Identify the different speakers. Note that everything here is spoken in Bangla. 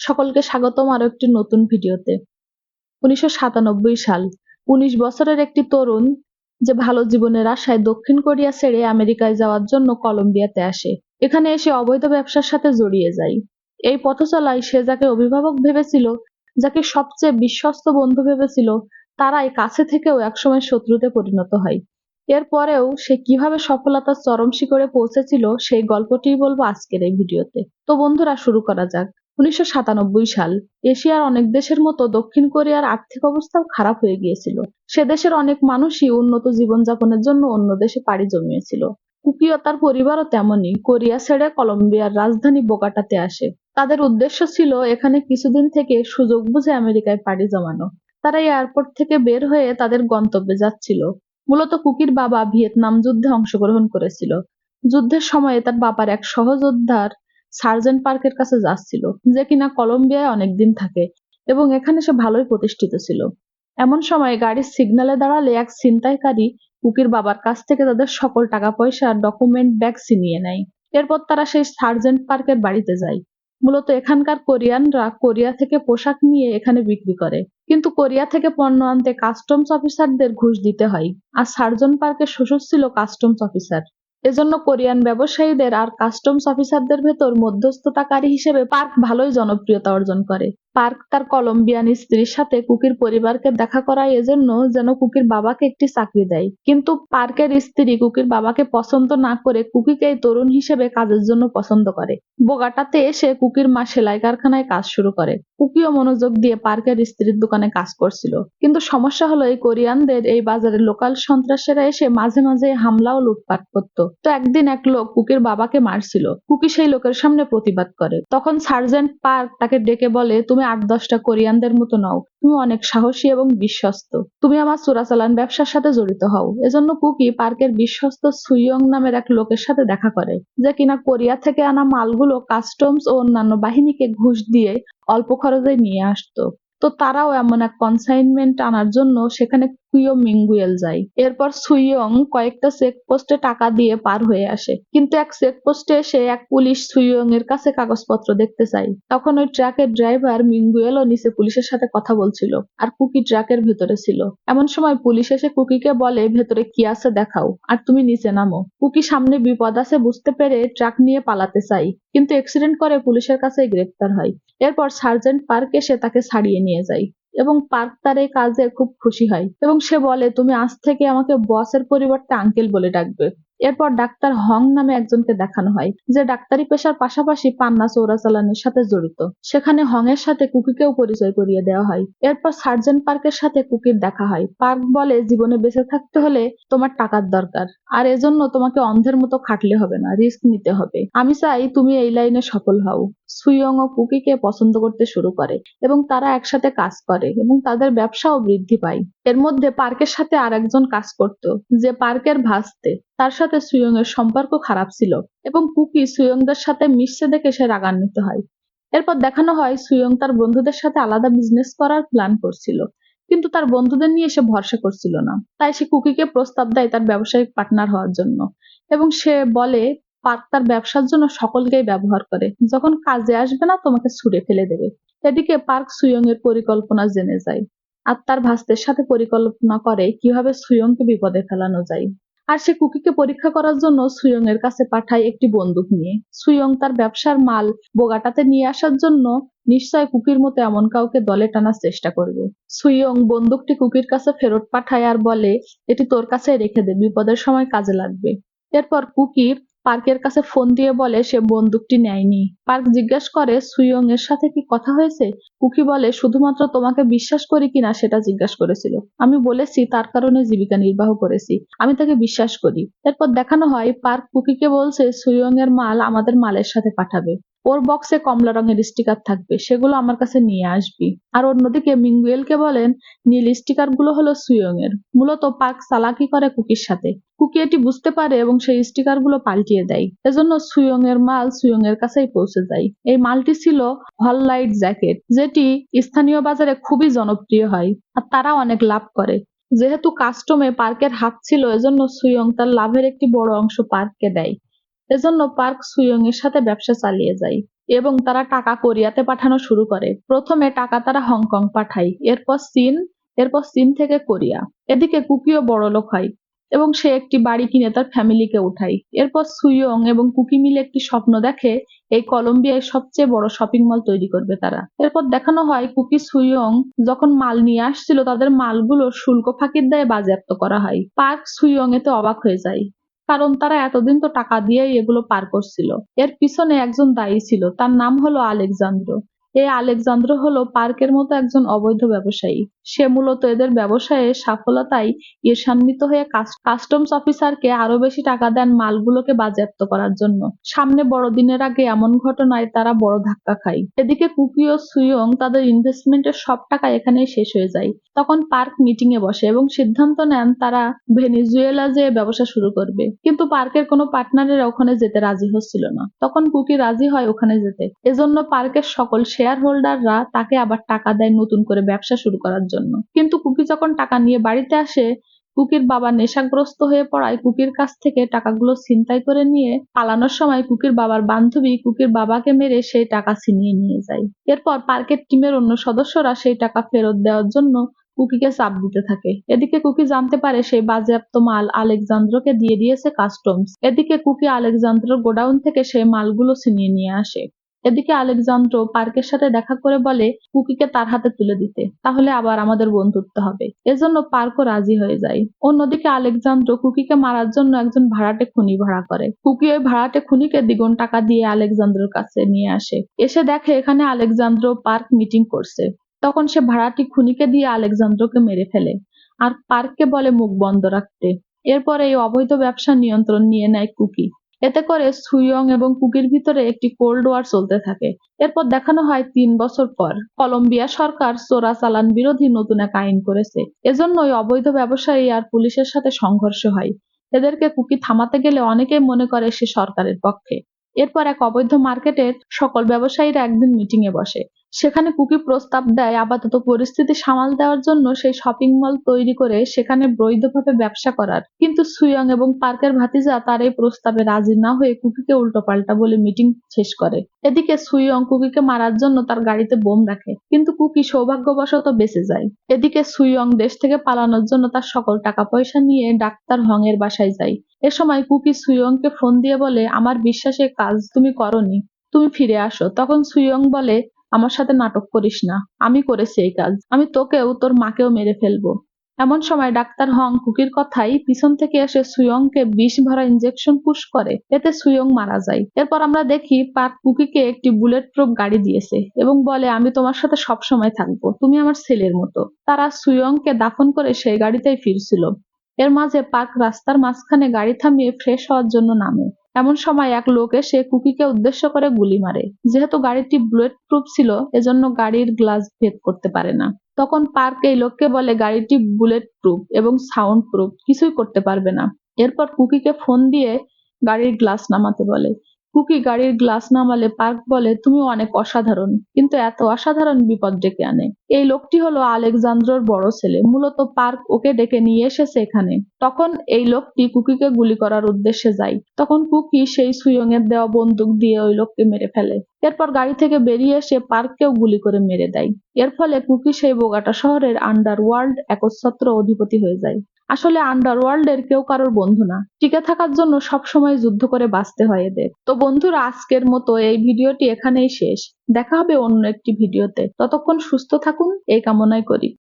Speaker 1: সকলকে স্বাগতম আরো একটি নতুন ভিডিওতে। 1997 সাল। 19 বছরের একটি তরুণ যে ভালো জীবনের আশায় দক্ষিণ কোরিয়া ছেড়ে আমেরিকায় যাওয়ার জন্য কলম্বিয়াতে আসে। এখানে এসে অবৈধ ব্যবসার সাথে জড়িয়ে যায়। এই পথ চলায় সে যাকে অভিভাবক ভেবেছিল, যাকে সবচেয়ে বিশ্বস্ত বন্ধু ভেবেছিল, তারাই কাছে থেকেও একসময় শত্রুতে পরিণত হয়। এরপরেও সে কিভাবে সফলতার চরম শিখরে পৌঁছেছিল সেই গল্পটিই বলবো আজকের এই ভিডিওতে। তো বন্ধুরা, শুরু করা যাক। 1997 সাল। এশিয়ার অনেক দেশের মতো দক্ষিণ কোরিয়ার আর্থিক অবস্থাও খারাপ হয়ে গিয়েছিল। সে দেশের অনেক মানুষই উন্নত জীবনযাপনের জন্য অন্য দেশে পাড়ি জমিয়েছিল। কুকি ও তার পরিবারও তেমনই কোরিয়া ছেড়ে কলম্বিয়ার রাজধানী বোগাটাতে আসে। তাদের উদ্দেশ্য ছিল এখানে কিছুদিন থেকে সুযোগ বুঝে আমেরিকায় পাড়ি জমানো। তারা এয়ারপোর্ট থেকে বের হয়ে তাদের গন্তব্যে যাচ্ছিল। মূলত কুকির বাবা ভিয়েতনাম যুদ্ধে অংশগ্রহণ করেছিল। যুদ্ধের সময়ে তার বাবার এক সহযোদ্ধার সার্জেন্ট পার্কের কাছে যাচ্ছিল, যে কিনা কলম্বিয়ায় অনেকদিন থাকে এবং এখানে সে ভালোই প্রতিষ্ঠিত ছিল। এমন সময় গাড়ির সিগন্যালে দাঁড়ালে এক ছিনতাইকারী কুকির বাবার কাছ থেকে তাদের সকল টাকা পয়সা আর ডকুমেন্ট ব্যাগ ছিনিয়ে নেয়। এরপর তারা সেই সার্জেন্ট পার্কের বাড়িতে যায়। মূলত এখানকার কোরিয়ানরা কোরিয়া থেকে পোশাক নিয়ে এখানে বিক্রি করে, কিন্তু কোরিয়া থেকে পণ্য আনতে কাস্টমস অফিসারদের ঘুষ দিতে হয়, আর সার্জেন্ট পার্কের শ্বশুর ছিল কাস্টমস অফিসার। এজন্য কোরিয়ান ব্যবসায়ীদের আর কাস্টমস অফিসারদের ভেতর মধ্যস্থতাকারী হিসেবে পার্ক ভালোই জনপ্রিয়তা অর্জন করে। পার্ক তার কলম্বিয়ান স্ত্রীর সাথে কুকির পরিবারকে দেখা করায় এজন্য যেন কুকির বাবাকে একটি চাকরি দেয়, কিন্তু পার্কের স্ত্রী কুকির বাবাকে পছন্দ না করে কুকিকে এই তরুণ হিসেবে কাজের জন্য পছন্দ করে। বোগাটাতে এসে কুকির মা সেলাই কারখানায় কাজ শুরু করে। কুকিও মনোযোগ দিয়ে পার্কের স্ত্রীর দোকানে কাজ করছিল, কিন্তু সমস্যা হলো এই কোরিয়ানদের এই বাজারে লোকাল সন্ত্রাসীরা এসে মাঝে মাঝে হামলা ও লুটপাট করত। তো একদিন এক লোক কুকির বাবাকে মারছিল। কুকি সেই লোকের সামনে প্রতিবাদ করে। তখন সার্জেন্ট পার্ক তাকে ডেকে বলে, তুমি 8-10টা কোরিয়ানদের মতো নও, তুমি অনেক সাহসী এবং বিশ্বস্ত। তুমি আমার চোরাচালান ব্যবসার সাথে জড়িত হও। এজন্য কুকি পার্কের বিশ্বস্ত সুইয়ং নামের এক লোকের সাথে দেখা করে, যে কিনা কোরিয়া থেকে আনা মালগুলো কাস্টমস ও অন্যান্য বাহিনীকে ঘুষ দিয়ে অল্প খরচে নিয়ে আসতো। তো তারাও এমন এক কনসাইনমেন্ট আনার জন্য সেখানে কুইও মিঙ্গুয়েল যায়। এরপর সুইয়ং কয়েকটা চেকপোস্টে টাকা দিয়ে পার হয়ে আসে, কিন্তু এক চেকপোস্টে এসে এক পুলিশ সুইয়ং এর কাছে কাগজপত্র দেখতে চায়। তখন ওই ট্রাকের ড্রাইভার মিঙ্গুয়েলও নিচে পুলিশের সাথে কথা বলছিল, আর কুকি ট্রাকের ভেতরে ছিল। এমন সময় পুলিশ এসে কুকিকে বলে, ভেতরে কি আছে দেখাও, আর তুমি নিচে নামো। কুকি সামনে বিপদ আছে বুঝতে পেরে ট্রাক নিয়ে পালাতে চাই, কিন্তু অ্যাক্সিডেন্ট করে পুলিশের কাছে গ্রেপ্তার হয়। এরপর সার্জেন্ট পার্ক এসে তাকে ছাড়িয়ে নিয়ে যায় এবং পার্ক তার এই কাজে খুব খুশি হয় এবং সে বলে, তুমি আজ থেকে আমাকে বসের পরিবর্তে আঙ্কেল বলে ডাকবে। এরপর ডাক্তার হং নামে একজনকে দেখানো হয়, যে ডাক্তারি পেশার পাশাপাশি পান্না চোরাচালানের সাথে জড়িত। সেখানে হং এর সাথে কুকিকেও পরিচয় করিয়ে দেওয়া হয়। এরপর সার্জেন্ট পার্কের সাথে কুকির দেখা হয়। পার্ক বলে, জীবনে বেঁচে থাকতে হলে তোমার টাকার দরকার, আর এজন্য তোমাকে অন্ধের মতো খাটলে হবে না, রিস্ক নিতে হবে। আমি চাই তুমি এই লাইনে সফল হও। সুইয়ং ও কুকিকে পছন্দ করতে শুরু করে এবং তারা একসাথে কাজ করে এবং তাদের ব্যবসাও বৃদ্ধি পায়। এর মধ্যে পার্কের সাথে আরেকজন কাজ করত, যে পার্কের ভাস্তে। তার সাথে সুইয়ং এর সম্পর্ক খারাপ ছিল এবং কুকি সুইয়ংদের সাথে মিশছে দেখে সে রাগান্বিত হয়। এরপর দেখানো হয় সুইয়ং তার বন্ধুদের সাথে আলাদা বিজনেস করার প্ল্যান করছিল, কিন্তু তার বন্ধুদের নিয়ে সে ভরসা করছিল না। তাই সে কুকিকে প্রস্তাব দেয় তার ব্যবসায়িক পার্টনার হওয়ার জন্য এবং সে বলে, পার্ক তার ব্যবসার জন্য সকলকেই ব্যবহার করে, যখন কাজে আসবে না তোমাকে ছুঁড়ে ফেলে দেবে। এদিকে পার্ক সুইয়ং এর পরিকল্পনা জেনে যায় আর তার ভাস্তের সাথে পরিকল্পনা করে কিভাবে সুইয়ংকে বিপদে ফেলানো যায়। আর সে কুকিকে পরীক্ষা করার জন্য সুইয়ং এর কাছে পাঠায় একটি বন্দুক নিয়ে। সুইয়ং তার ব্যবসার মাল বোগাটাতে নিয়ে আসার জন্য নিশ্চয় কুকির মতো এমন কাউকে দলে টানার চেষ্টা করবে। সুইয়ং বন্দুকটি কুকির কাছে ফেরত পাঠায় আর বলে, এটি তোর কাছে রেখে দে, বিপদের সময় কাজে লাগবে। এরপর কুকি পার্কের কাছে ফোন দিয়ে বলে সে বন্দুকটি নেয়নি। পার্ক জিজ্ঞাসা করে, সুইয়ং এর সাথে কি কথা হয়েছে? কুকি বলে, শুধুমাত্র তোমাকে বিশ্বাস করি কিনা সেটা জিজ্ঞাসা করেছিল। আমি বলেছি তার কারণে জীবিকা নির্বাহ করেছি, আমি তাকে বিশ্বাস করি। এরপর দেখানো হয় পার্ক কুকিকে বলছে, সুইয়ং এর মাল আমাদের মালের সাথে পাঠাবে। ওর বক্সে কমলা রঙের স্টিকার থাকবে, সেগুলো আমার কাছে নিয়ে আসবি। আর অন্যদিকে মিঙ্গুয়েলকে বলেন, নীল স্টিকার গুলো হলো সুইয়ং এর। মূলত পার্ক চালাকি করে কুকির সাথে। কুকি এটি বুঝতে পারে এবং সেই স্টিকার গুলো পাল্টিয়ে দেয়। এজন্য সুইয়ং এর মাল সুইয়ং এর কাছেই পৌঁছে যায়। এই মালটি ছিল হল লাইট জ্যাকেট, যেটি স্থানীয় বাজারে খুবই জনপ্রিয় হয় আর তারা অনেক লাভ করে। যেহেতু কাস্টমে পার্কের হাত ছিল, এজন্য সুইয়ং তার লাভের একটি বড় অংশ পার্ককে দেয়। এজন্য পার্ক সুইয়ং এর সাথে ব্যবসা চালিয়ে যায় এবং তারা টাকা কোরিয়াতে পাঠানো শুরু করে। প্রথমে টাকা তারা হংকং পাঠায়, এরপর চীন থেকে কোরিয়া। এদিকে কুকিও বড়লোক হয় এবং সে একটি বাড়ি কিনে তার ফ্যামিলিকে উঠায়। এরপর সুইয়ং এবং কুকি মিলে একটি স্বপ্ন দেখে, এই কলম্বিয়ায় সবচেয়ে বড় শপিং মল তৈরি করবে তারা। এরপর দেখানো হয় কুকি সুইয়ং যখন মাল নিয়ে আসছিল তাদের মালগুলো শুল্ক ফাঁকির দায়ে বাজেয়াপ্ত করা হয়। পার্ক সুইয়ং এতে অবাক হয়ে যায়, কারণ তারা এতদিন তো টাকা দিয়েই এগুলো পার করছিল। এর পিছনে একজন দায়ী ছিল, তার নাম হলো আলেকজান্দ্র। এই আলেকজান্দ্র হলো পার্কের মতো একজন অবৈধ ব্যবসায়ী। সে মূলত এদের ব্যবসায়ে সফলতায় ঈর্ষান্বিত হয়ে কাস্টমস অফিসারকে আরো বেশি টাকা দেন মালগুলোকে বাজেয়াপ্ত করার জন্য। সামনে বড়দিনের আগে এমন ঘটনায় তারা বড় ধাক্কা খায়। এদিকে কুকি ও সুইয়ং তাদের ইনভেস্টমেন্টের সব টাকা এখানেই শেষ হয়ে যায়। তখন পার্ক মিটিং এ বসে এবং সিদ্ধান্ত নেন তারা ভেনেজুয়েলা যেয়ে ব্যবসা শুরু করবে। কিন্তু পার্কের কোনো পার্টনারেরা ওখানে যেতে রাজি হচ্ছিল না। তখন কুকি রাজি হয় ওখানে যেতে। এজন্য পার্কের সকল শেয়ার হোল্ডাররা তাকে আবার টাকা দেয় নতুন করে ব্যবসা শুরু করার জন্য। কিন্তু কুকি যখন টাকা নিয়ে বাড়িতে আসে, কুকির বাবা নেশাগ্রস্ত হয়ে পড়ায় কুকির কাছ থেকে টাকাগুলো ছিনতাই করে নিয়ে পালানোর সময় কুকির বাবার বান্ধবী কুকির বাবাকে মেরে সেই টাকা ছিনিয়ে নিয়ে যায়। এরপর পার্কের টিমের অন্য সদস্যরা সেই টাকা ফেরত দেওয়ার জন্য কুকিকে চাপ দিতে থাকে। এদিকে কুকি জানতে পারে সেই বাজেয়াপ্ত মাল আলেকজান্দ্রকে দিয়ে দিয়েছে কাস্টমস। এদিকে কুকি আলেকজান্দ্রর গোডাউন থেকে সেই মালগুলো ছিনিয়ে নিয়ে আসে। এদিকে আলেকজান্দ্র পার্কের সাথে দেখা করে বলে কুকিকে তার হাতে তুলে দিতে, তাহলে আবার আমাদের বন্ধুত্ব হবে। এজন্য পার্কও রাজি হয়ে যায়। অন্যদিকে আলেকজান্দ্র কুকিকে মারার জন্য একজন ভাড়াটে খুনি ভাড়া করে। কুকি ওই ভাড়াটে খুনিকে দ্বিগুণ টাকা দিয়ে আলেকজান্দ্রের কাছে নিয়ে আসে। এসে দেখে এখানে আলেকজান্দ্র পার্ক মিটিং করছে। তখন সে ভাড়াটি খুনিকে দিয়ে আলেকজান্দ্রকে মেরে ফেলে আর পার্ককে বলে মুখ বন্ধ রাখতে। এরপর এই অবৈধ ব্যবসার নিয়ন্ত্রণ নিয়ে নেয় কুকি। এতে করে সুইয়ং এবং কুকির ভিতরে একটি কোল্ড ওয়ার চলতে থাকে। এরপর দেখানো হয় ৩ বছর পর কলম্বিয়া সরকার চোরাচালান বিরোধী নতুন এক আইন করেছে। এজন্যই অবৈধ ব্যবসায়ী আর পুলিশের সাথে সংঘর্ষ হয়। এদেরকে কুকি থামাতে গেলে অনেকেই মনে করে সে সরকারের পক্ষে। এরপর এক অবৈধ মার্কেটের সকল ব্যবসায়ীরা একদিন মিটিং এ বসে। সেখানে কুকি প্রস্তাব দেয় আপাতত পরিস্থিতি সামাল দেওয়ার জন্য সেই শপিং মল তৈরি করে সেখানে বৈধভাবে ব্যবসা করার। কিন্তু সুইয়ং এবং পার্কের ভাতিজা তার এই প্রস্তাবে রাজি না হয়ে কুকিকে উল্টোপাল্টা বলে মিটিং শেষ করে। এদিকে সুইয়ং কুকিকে মারার জন্য তার গাড়িতে বোম রাখে, কিন্তু কুকি সৌভাগ্যবশত বেঁচে যায়। এদিকে সুইয়ং দেশ থেকে পালানোর জন্য তার সকল টাকা পয়সা নিয়ে ডাক্তার হং এর বাসায় যায়। এ সময় কুকি সুইয়ংকে ফোন দিয়ে বলে, আমার বিশ্বাসে কাজ তুমি করনি, তুমি ফিরে আসো। তখন সুইয়ং বলে, আমার সাথে নাটক করিস না, আমি করেছি এই কাজ, আমি তোকেও তোর মাকেও মেরে ফেলবো। এমন সময় ডাক্তার হং কুকির কথাই পিছন থেকে এসে সুইয়ংকে বিষ ভরা ইনজেকশন পুশ করে, এতে সুইয়ং মারা যায়। এরপর আমরা দেখি পার্ক কুকিকে একটি বুলেট প্রুফ গাড়ি দিয়েছে এবং বলে, আমি তোমার সাথে সব সময় থাকবো, তুমি আমার ছেলের মতো। তারা সুইয়ংকে দাফন করে সেই গাড়িতেই ফিরছিল। এর মাঝে পার্ক রাস্তার মাঝখানে গাড়ি থামিয়ে ফ্রেশ হওয়ার জন্য নামে। এমন সময় এক লোক এসে কুকিকে উদ্দেশ্য করে গুলি মারে। যেহেতু গাড়িটি বুলেট প্রুফ ছিল, এজন্য গাড়ির গ্লাস ভেদ করতে পারে না। তখন পার্ক এই লোককে বলে গাড়িটি বুলেট প্রুফ এবং সাউন্ড প্রুফ, কিছুই করতে পারবে না। এরপর কুকিকে ফোন দিয়ে গাড়ির গ্লাস নামাতে বলে। কুকি গাড়ির গ্লাস নামালে পার্ক বলে, তুমি অনেক অসাধারণ, কিন্তু এত অসাধারণ বিপদ ডেকে আনে। এই লোকটি হলো আলেকজান্দ্রর বড় ছেলে। মূলত পার্ক ওকে ডেকে নিয়ে এসেছে এখানে। তখন এই লোকটি কুকিকে গুলি করার উদ্দেশ্যে যায়। তখন কুকি সেই সুইয়ং এর দেওয়া বন্দুক দিয়ে ওই লোককে মেরে ফেলে। এরপর গাড়ি থেকে বেরিয়ে এসে পার্ককেও গুলি করে মেরে দেয়। এর ফলে কুকি সেই বোগাটা শহরের আন্ডারওয়ার্ল্ড একচ্ছত্র অধিপতি হয়ে যায়। আসলে আন্ডারওয়ার্ল্ডের কেউ কারোর বন্ধু না, টিকে থাকার জন্য সবসময় যুদ্ধ করে বাঁচতে হয় এদের। তো বন্ধুরা, আজকের মতো এই ভিডিওটি এখানেই শেষ। দেখা হবে অন্য একটি ভিডিওতে। ততক্ষণ সুস্থ থাকুন এই কামনাই করি।